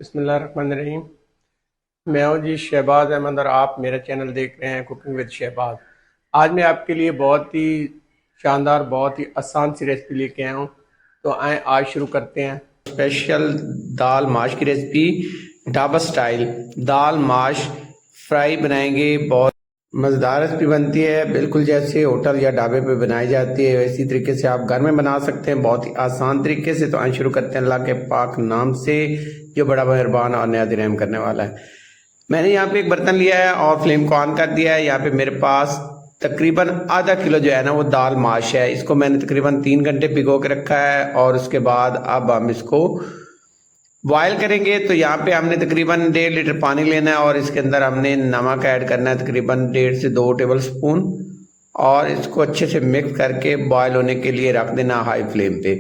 बिस्मिल्लाहिर्रहमानिर्रहीम। मैं हूं जी शहबाज अहमद और आप मेरा चैनल देख रहे हैं कुकिंग विद शहबाज। आज मैं आपके लिए बहुत ही शानदार बहुत ही आसान सी रेसिपी लेके आया हूं। तो आए आज शुरू करते हैं। स्पेशल दाल माश की रेसिपी, ढाबा स्टाइल दाल माश फ्राई बनाएंगे। बहुत मज़ेदार रेसिपी बनती है, बिल्कुल जैसे होटल या ढाबे पे बनाई जाती है वैसी तरीके से आप घर में बना सकते हैं, बहुत ही आसान तरीके से। तो आइए शुरू करते हैं अल्लाह के पाक नाम से, जो बड़ा मेहरबान और नयात रहम करने वाला है। मैंने यहाँ पे एक बर्तन लिया है और फ्लेम को ऑन कर दिया है। यहाँ पे मेरे पास तकरीबन आधा किलो जो है ना वो दाल माश है। इसको मैंने तकरीबन 3 घंटे भिगो के रखा है और उसके बाद अब हम इसको बॉयल करेंगे। तो यहाँ पे हमने तकरीबन 1.5 लीटर पानी लेना है और इसके अंदर हमने नमक ऐड करना है तकरीबन 1.5 से 2 टेबल स्पून, और इसको अच्छे से मिक्स करके बॉयल होने के लिए रख देना हाई फ्लेम पे।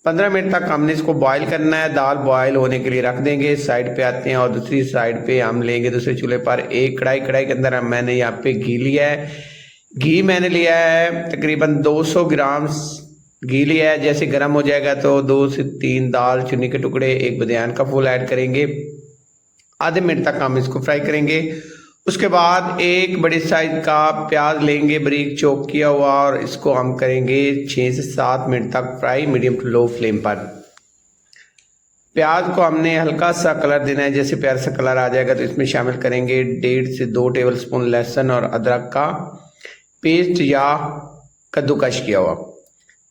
15 मिनट तक हमने इसको बॉयल करना है। दाल बॉयल होने के लिए रख देंगे। साइड पे आते हैं और दूसरी साइड पे हम लेंगे दूसरे चूल्हे पर एक कढ़ाई। कढ़ाई के अंदर मैंने यहाँ पे घी लिया है। घी मैंने लिया है तकरीबन 200 ग्राम घी लिया है। जैसे गर्म हो जाएगा तो 2 से 3 दालचीनी के टुकड़े, एक बदाम का फूल ऐड करेंगे। आधे मिनट तक हम इसको फ्राई करेंगे। उसके बाद एक बड़े साइज का प्याज लेंगे बारीक चॉप किया हुआ, और इसको हम करेंगे 6 से 7 मिनट तक fry medium to low flame पर। प्याज को हमने हल्का सा कलर देना है। जैसे प्याज सा कलर आ जाएगा तो इसमें शामिल करेंगे 1.5 से 2 टेबल स्पून लहसुन और अदरक का पेस्ट या कद्दूकश किया हुआ।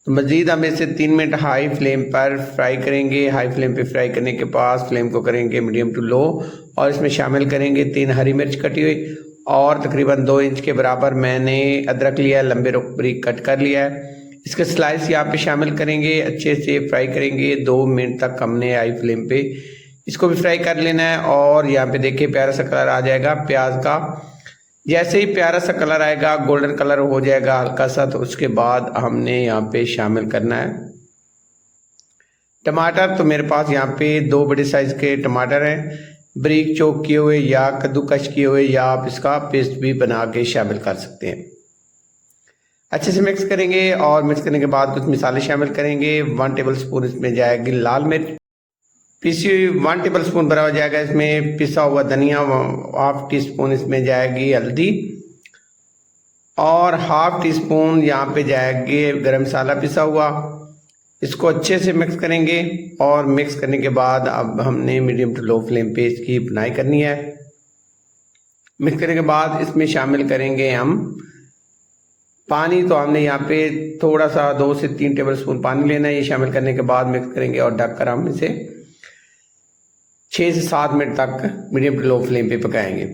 तो मज़ीद हम इसे 3 मिनट हाई फ्लेम पर फ्राई करेंगे। हाई फ्लेम पे फ्राई करने के बाद फ्लेम को करेंगे मीडियम टू लो, और इसमें शामिल करेंगे 3 हरी मिर्च कटी हुई, और तकरीबन 2 इंच के बराबर मैंने अदरक लिया है, लंबे बारीक कट कर लिया है। इसके स्लाइस यहाँ पे शामिल करेंगे, अच्छे से फ्राई करेंगे। 2 मिनट तक हमने हाई फ्लेम पे इसको भी फ्राई कर लेना है। और यहाँ पे देखिए प्यारा सा कलर आ जाएगा प्याज का। जैसे ही प्यारा सा कलर आएगा, गोल्डन कलर हो जाएगा हल्का सा, तो उसके बाद हमने यहाँ पे शामिल करना है टमाटर। तो मेरे पास यहाँ पे 2 बड़े साइज के टमाटर हैं, बारीक चॉप किए हुए या कद्दूकश किए हुए, या आप इसका पेस्ट भी बना के शामिल कर सकते हैं। अच्छे से मिक्स करेंगे और मिक्स करने के बाद कुछ मसाले शामिल करेंगे। 1 टेबल स्पून इसमें जाएगी लाल मिर्च पीसी हुई, 1 टेबल स्पून भरा हो जाएगा इसमें पिसा हुआ धनिया, 1/2 टी स्पून इसमें जाएगी हल्दी, और 1/2 टी स्पून यहाँ पे जाएगी गरम मसाला पिसा हुआ। इसको अच्छे से मिक्स करेंगे, और मिक्स करने के बाद अब हमने मीडियम टू लो फ्लेम पे इसकी बुनाई करनी है। मिक्स करने के बाद इसमें शामिल करेंगे हम पानी। तो हमने यहाँ पे थोड़ा सा 2 से 3 टेबल स्पून पानी लेना है। ये शामिल करने के बाद मिक्स करेंगे और ढककर हम इसे 6 से 7 मिनट तक मीडियम टू लो फ्लेम पे पकाएंगे।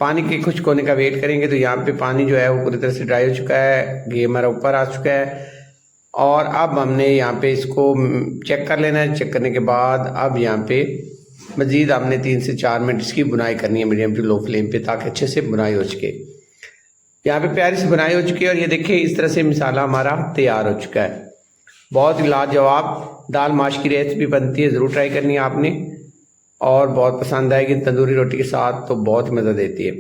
पानी के खुश्क होने का वेट करेंगे। तो यहाँ पे पानी जो है वो पूरी तरह से ड्राई हो चुका है, घी हमारा ऊपर आ चुका है, और अब हमने यहाँ पे इसको चेक कर लेना है। चेक करने के बाद अब यहाँ पे मज़ीद हमने 3 से 4 मिनट इसकी बुनाई करनी है मीडियम टू लो फ्लेम पे, ताकि अच्छे से बुनाई हो सके। यहाँ पे प्यारी सी बुनाई हो चुकी है, और ये देखिए इस तरह से मसाला हमारा तैयार हो चुका है। बहुत ही लाजवाब दाल माश की रेसिपी बनती है, ज़रूर ट्राई करनी है आपने, और बहुत पसंद आएगी तंदूरी रोटी के साथ, तो बहुत मज़ा देती है।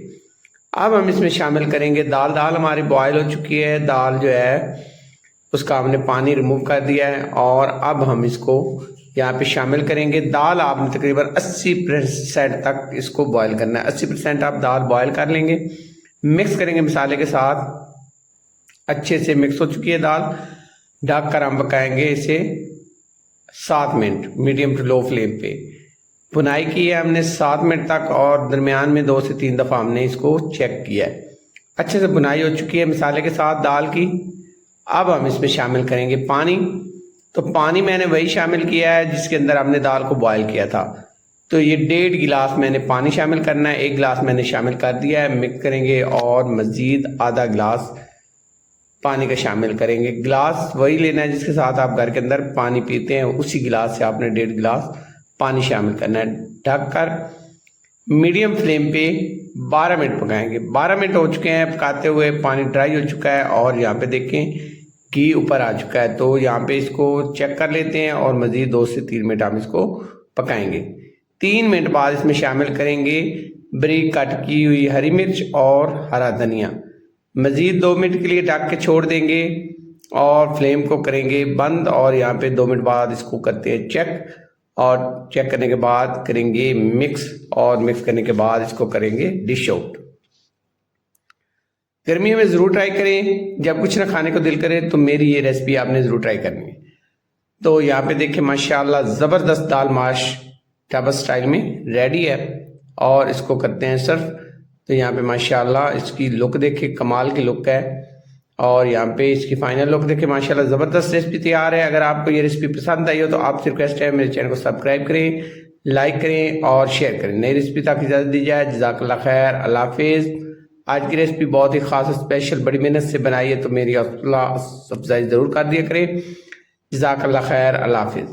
अब हम इसमें शामिल करेंगे दाल। दाल हमारी बॉयल हो चुकी है। दाल जो है उसका हमने पानी रिमूव कर दिया है, और अब हम इसको यहाँ पे शामिल करेंगे। दाल आपने तकरीबन 80% तक इसको बॉयल करना है। 80% आप दाल बॉयल कर लेंगे, मिक्स करेंगे मसाले के साथ। अच्छे से मिक्स हो चुकी है दाल। ढक कर हम पकाएंगे इसे 7 minute medium to low flame पे। बुनाई की है हमने 7 मिनट तक, और दरमियान में 2 से 3 दफ़ा हमने इसको चेक किया है। अच्छे से बुनाई हो चुकी है मसाले के साथ दाल की। अब हम इसमें शामिल करेंगे पानी। तो पानी मैंने वही शामिल किया है जिसके अंदर हमने दाल को बॉयल किया था। तो ये 1.5 गिलास मैंने पानी शामिल करना है। 1 गिलास मैंने शामिल कर दिया है। मिक्स करेंगे और मज़ीद आधा गिलास पानी का शामिल करेंगे। गिलास वही लेना है जिसके साथ आप घर के अंदर पानी पीते हैं, उसी गिलास से आपने 1.5 गिलास पानी शामिल करना है। ढककर मीडियम फ्लेम पे 12 मिनट पकाएंगे। 12 मिनट हो चुके हैं पकाते हुए, पानी ड्राई हो चुका है, और यहाँ पे देखें घी ऊपर आ चुका है। तो यहाँ पे इसको चेक कर लेते हैं, और मज़ीद 2 से 3 मिनट हम इसको पकाएंगे। 3 मिनट बाद इसमें शामिल करेंगे बारीक कट की हुई हरी मिर्च और हरा धनिया। मज़ीद 2 मिनट के लिए ढक के छोड़ देंगे, और फ्लेम को करेंगे बंद, और यहाँ पे 2 मिनट बाद इसको करते हैं चेक। और चेक करने के बाद करेंगे मिक्स, और मिक्स करने के बाद इसको करेंगे डिश आउट। गर्मियों में ज़रूर ट्राई करें, जब कुछ ना खाने को दिल करे तो मेरी ये रेसिपी आपने ज़रूर ट्राई करनी है। तो यहाँ पे देखिए माशाल्लाह ज़बरदस्त दाल माश ढाबा स्टाइल में रेडी है, और इसको करते हैं सर्व। तो यहाँ पे माशाल्लाह इसकी लुक देखिए, कमाल की लुक है, और यहाँ पे इसकी फाइनल लुक देखिए माशाल्लाह ज़बरदस्त रेसिपी तैयार है। अगर आपको ये रेसिपी पसंद आई हो तो आपसे रिक्वेस्ट है मेरे चैनल को सब्सक्राइब करें, लाइक करें और शेयर करें। नई रेसिपी तक इजाज़त दी जाए। जज़ाकल्लाह खैर, अल्लाह हाफिज़। आज की रेसिपी बहुत ही ख़ास स्पेशल बड़ी मेहनत से बनाई है, तो मेरी हौसला अफजाई ज़रूर कर दिया करें। जज़ाकल्लाह खैर, अल्लाह हाफिज़।